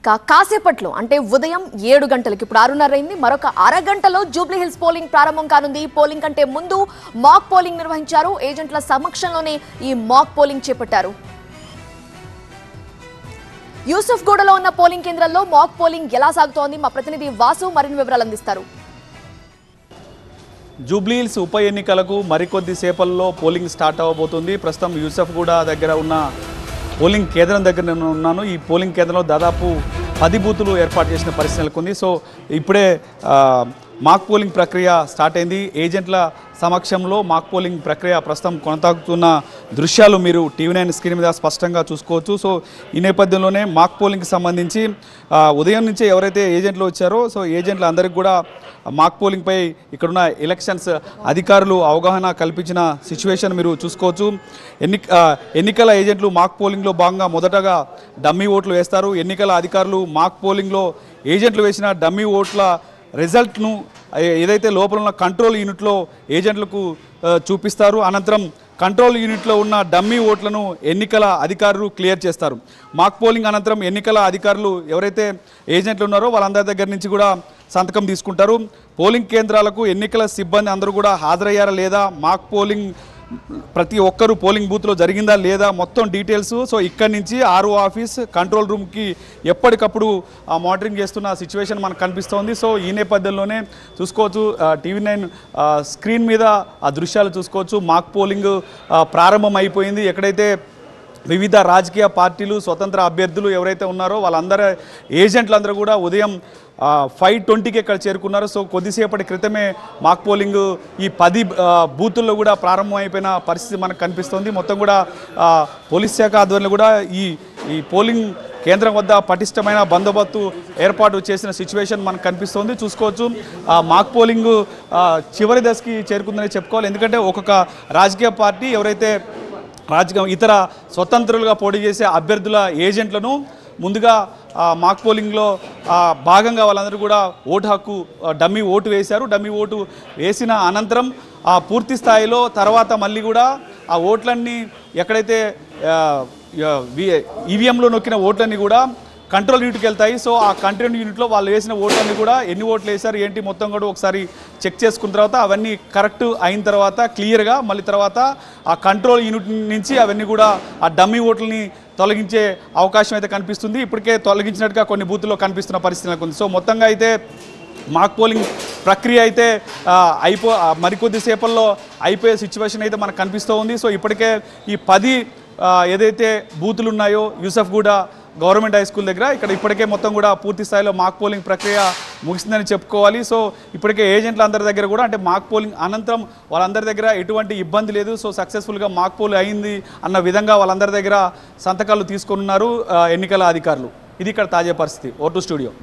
కాసేపట్లో అంటే ఉదయం 7 గంటలకు ఇప్పుడు 6:30 అయింది. మరొక అరగంటలో జూబ్లీ హిల్స్ పోలింగ్ ప్రారంభం కానుంది. పోలింగ్ కంటే ముందు మాక్ పోలింగ్ నిర్వహించారు. ఏజెంట్ల సమక్షంలోనే ఈ మాక్ పోలింగ్ చేపట్టారు. యూసుఫ్గూడలో ఉన్న పోలింగ్ కేంద్రాల్లో మాక్ పోలింగ్ ఎలా సాగుతోంది? మా ప్రతినిధి వాసు మరిన్ని వివరాలు అందిస్తారు. జూబ్లీ హిల్స్ ఉప ఎన్నికలకు మరికొద్ది సేపల్లో పోలింగ్ స్టార్ట్ అవ్వబోతుంది. ప్రస్తుతం యూసుఫ్గూడ దగ్గర ఉన్న పోలింగ్ కేంద్రం దగ్గర నేను ఉన్నాను. ఈ పోలింగ్ కేంద్రంలో దాదాపు 10 బూతులు ఏర్పాటు చేసిన పరిస్థితి నెలకొంది. సో ఇప్పుడే మాక్ పోలింగ్ ప్రక్రియ స్టార్ట్ అయింది. ఏజెంట్ల సమక్షంలో మాక్ పోలింగ్ ప్రక్రియ ప్రస్తుతం కొనసాగుతున్న దృశ్యాలు మీరు టీవీ9 స్క్రీన్ మీద స్పష్టంగా చూసుకోవచ్చు. సో ఈ నేపథ్యంలోనే మాక్ పోలింగ్కి సంబంధించి ఉదయం నుంచే ఎవరైతే ఏజెంట్లు వచ్చారో సో ఏజెంట్లు అందరికీ కూడా మాక్ పోలింగ్పై ఇక్కడున్న ఎలక్షన్స్ అధికారులు అవగాహన కల్పించిన సిచ్యువేషన్ మీరు చూసుకోవచ్చు. ఎన్నికల ఏజెంట్లు మాక్ పోలింగ్లో భాగంగా మొదటగా డమ్మీ ఓట్లు వేస్తారు. ఎన్నికల అధికారులు మాక్ పోలింగ్లో ఏజెంట్లు వేసిన డమ్మీ ఓట్ల రిజల్ట్ను ఏదైతే లోపల ఉన్న కంట్రోల్ యూనిట్లో ఏజెంట్లకు చూపిస్తారు. అనంతరం కంట్రోల్ యూనిట్లో ఉన్న డమ్మీ ఓట్లను ఎన్నికల అధికారులు క్లియర్ చేస్తారు. మాక్ పోలింగ్ అనంతరం ఎన్నికల అధికారులు ఎవరైతే ఏజెంట్లు ఉన్నారో వాళ్ళందరి దగ్గర నుంచి కూడా సంతకం తీసుకుంటారు. పోలింగ్ కేంద్రాలకు ఎన్నికల సిబ్బంది అందరూ కూడా హాజరయ్యారా లేదా, మాక్ పోలింగ్ ప్రతి ఒక్కరూ పోలింగ్ బూత్లో జరిగిందా లేదా మొత్తం డీటెయిల్స్ సో ఇక్కడి నుంచి ఆర్ఓ ఆఫీస్ కంట్రోల్ రూమ్కి ఎప్పటికప్పుడు మానిటరింగ్ చేస్తున్న సిచ్యువేషన్ మనకు కనిపిస్తోంది. సో ఈ నేపథ్యంలోనే చూసుకోవచ్చు టీవీ9 స్క్రీన్ మీద ఆ దృశ్యాలు చూసుకోవచ్చు. మాక్ పోలింగ్ ప్రారంభం అయిపోయింది. ఎక్కడైతే వివిధ రాజకీయ పార్టీలు స్వతంత్ర అభ్యర్థులు ఎవరైతే ఉన్నారో వాళ్ళందరూ ఏజెంట్లందరూ కూడా ఉదయం 5:20కి ఇక్కడ చేరుకున్నారు. సో కొద్దిసేపటి క్రితమే మాక్ పోలింగ్ ఈ 10 బూతుల్లో కూడా ప్రారంభం అయిపోయిన పరిస్థితి మనకు కనిపిస్తోంది. మొత్తం కూడా పోలీస్ శాఖ ఆధ్వర్యంలో కూడా ఈ పోలింగ్ కేంద్రం వద్ద పటిష్టమైన బందోబస్తు ఏర్పాటు చేసిన సిచ్యువేషన్ మనకు కనిపిస్తోంది. చూసుకోవచ్చు మాక్ పోలింగ్ చివరి దశకి చేరుకుందని చెప్పుకోవాలి. ఎందుకంటే ఒక్కొక్క రాజకీయ పార్టీ ఎవరైతే ఇతర స్వతంత్రులుగా పోటీ చేసే అభ్యర్థుల ఏజెంట్లను ముందుగా మాక్ పోలింగ్లో భాగంగా వాళ్ళందరూ కూడా ఓటు హక్కు డమ్మీ ఓటు వేశారు. డమ్మీ ఓటు వేసిన అనంతరం పూర్తి స్థాయిలో తర్వాత మళ్ళీ కూడా ఆ ఓట్లన్నీ ఎక్కడైతే ఈవీఎంలో నొక్కిన ఓట్లన్నీ కూడా కంట్రోల్ యూనిట్కి వెళ్తాయి. సో ఆ కంట్రోల్ యూనిట్లో వాళ్ళు వేసిన ఓట్లన్నీ కూడా ఎన్ని ఓట్లు వేశారు ఏంటి మొత్తం కూడా ఒకసారి చెక్ చేసుకున్న తర్వాత అవన్నీ కరెక్ట్ అయిన తర్వాత క్లియర్గా మళ్ళీ తర్వాత ఆ కంట్రోల్ యూనిట్ నుంచి అవన్నీ కూడా ఆ డమ్మీ ఓట్లని తొలగించే అవకాశం అయితే కనిపిస్తుంది. ఇప్పటికే తొలగించినట్టుగా కొన్ని బూతుల్లో కనిపిస్తున్న పరిస్థితి నెలకొంది. సో మొత్తంగా అయితే మాక్ పోలింగ్ ప్రక్రియ అయితే మరికొద్ది సేపల్లో అయిపోయే సిచ్యువేషన్ అయితే మనకు కనిపిస్తూ ఉంది. సో ఇప్పటికే ఈ 10 ఏదైతే బూతులు ఉన్నాయో యూసుఫ్గూడ గవర్నమెంట్ హై స్కూల్ దగ్గర ఇక్కడ ఇప్పటికే మొత్తం కూడా పూర్తి స్థాయిలో మాక్ పోలింగ్ ప్రక్రియ ముగిసిందని చెప్పుకోవాలి. సో ఇప్పటికే ఏజెంట్ల అందరి దగ్గర కూడా అంటే మాక్ పోలింగ్ అనంతరం వాళ్ళందరి దగ్గర ఎటువంటి ఇబ్బంది లేదు. సో సక్సెస్ఫుల్గా మాక్ పోల్ అయింది అన్న విధంగా వాళ్ళందరి దగ్గర సంతకాలు తీసుకున్నారు ఎన్నికల అధికారులు. ఇది ఇక్కడ తాజా పరిస్థితి. Vote studio.